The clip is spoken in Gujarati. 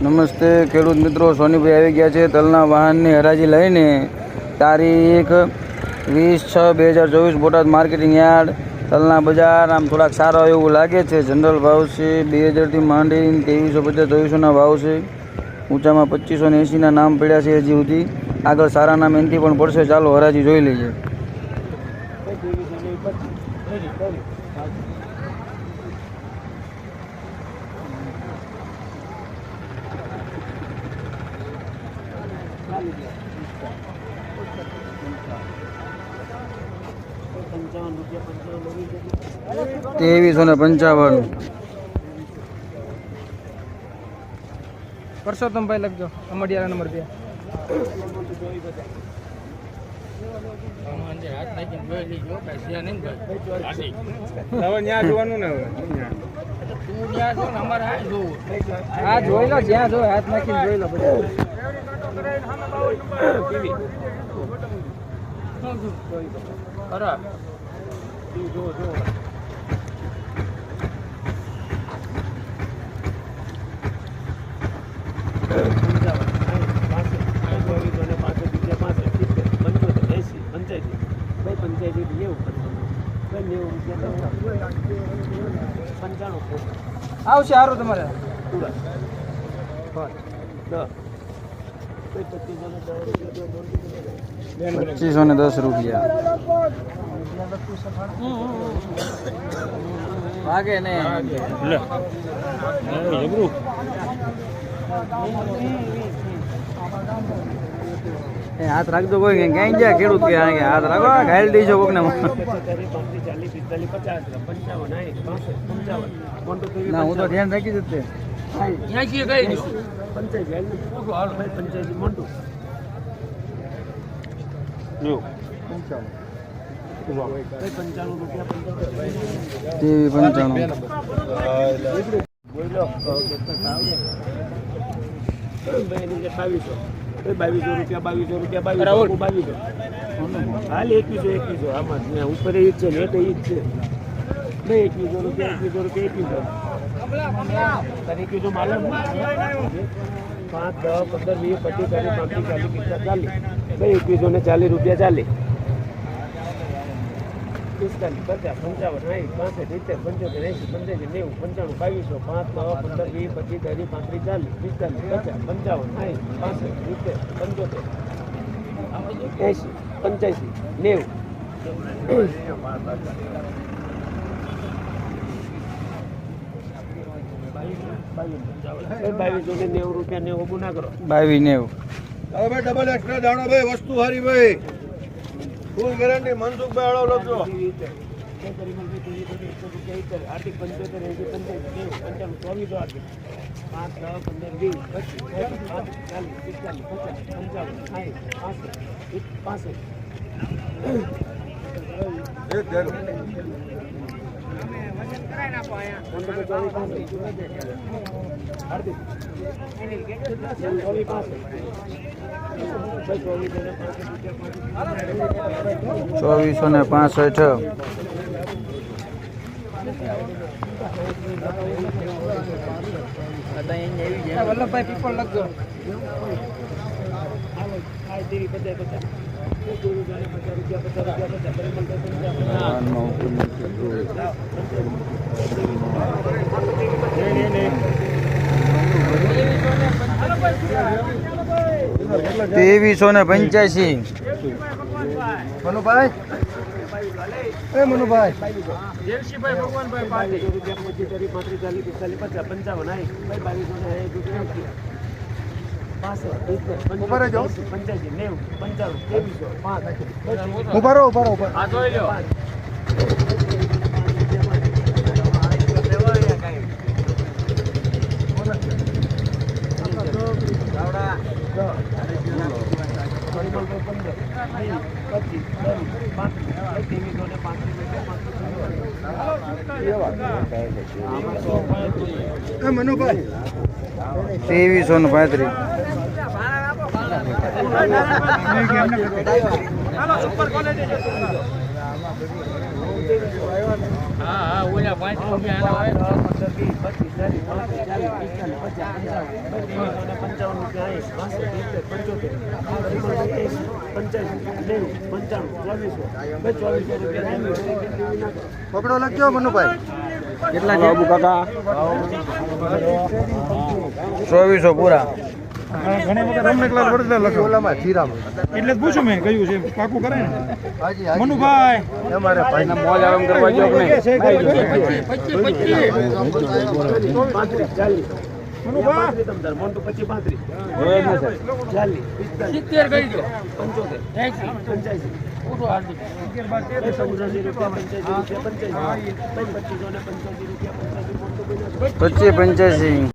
નમસ્તે ખેડૂત મિત્રો, સોનીભાઈ આવી ગયા છે તલના વાહનની હરાજી લઈને. તારીખ 20/6/2024 બોટાદ માર્કેટિંગ યાર્ડ. તલના બજાર આમ થોડાક સારા એવું લાગે છે. જનરલ ભાવ છે 2000થી માંડીને 2350-2400ના ભાવ છે. ઊંચામાં 2580ના નામ પડ્યા છે હજી સુધી. આગળ સારા નામ એનથી પણ પડશે. ચાલો હરાજી જોઈ લઈએ. ₹2355 પરસોત્તમભાઈ લખજો. અમડિયાળા નંબર 2. હા જોઈ લો, જ્યાં જો હાથ નાખીને જોઈ લો. ખરાબ આવશે. સારું તમારે ₹2510 ભાગે ને હાથ રાખજો. કોઈ ક્યાંય ગયા ખેડૂત કે હાથ રાખો, ઘાયલ દઈશો કોક ને. ના, હું તો ધ્યાન રાખી જ તે. હાલ 2100 આમાં ઉપર ઈ જ છે, નેટ ઈ જ છે. ₹2100 2100 માલમ 5 10 15 20 25 30 35 40 ₹2140 40 50 55 60 65 70 75 80 85 85 90 95 100 ડબલ એક્સ્ટ્રા દાણો ભાઈ, વસ્તુ હારી ભાઈ, ફૂલ ગેરંટી. મનસુખભાઈ આળો લખજો. આર્થિક 75 80 85 90 ₹2465 વલ્લભભાઈ પીપળ લખજો. ₹2385 મનુભાઈ, મનુભાઈ દેવશીભાઈ ભગવાનભાઈ પાટી ઉભા રહો. આ જોઈ લો. મનુભાઈ 2335 સુપર ક્વોલિટી હા હા ઓલા 5 રૂપિયા આના હોય 55 પકડો લખજો મનુભાઈ કેટલા છે કાકા 2400 પૂરા ઘણી વખત રમણકલાલ વડોદરા લખ્યો ઓલામાં જીરામાં એટલે જ પૂછું મેં કયું છે પાકું કરે ને હાજી હાજી મનુભાઈ અમારે ભાઈ મોજ આરામ કરવા જો કે નહીં મનુભાઈ મોટું 25 હોય જ ને સર 40 70 કરી દો 85 ઉઠો હાર્દિક 85 રૂપિયા 85 રૂપિયા 25 ને 85 રૂપિયા 25 85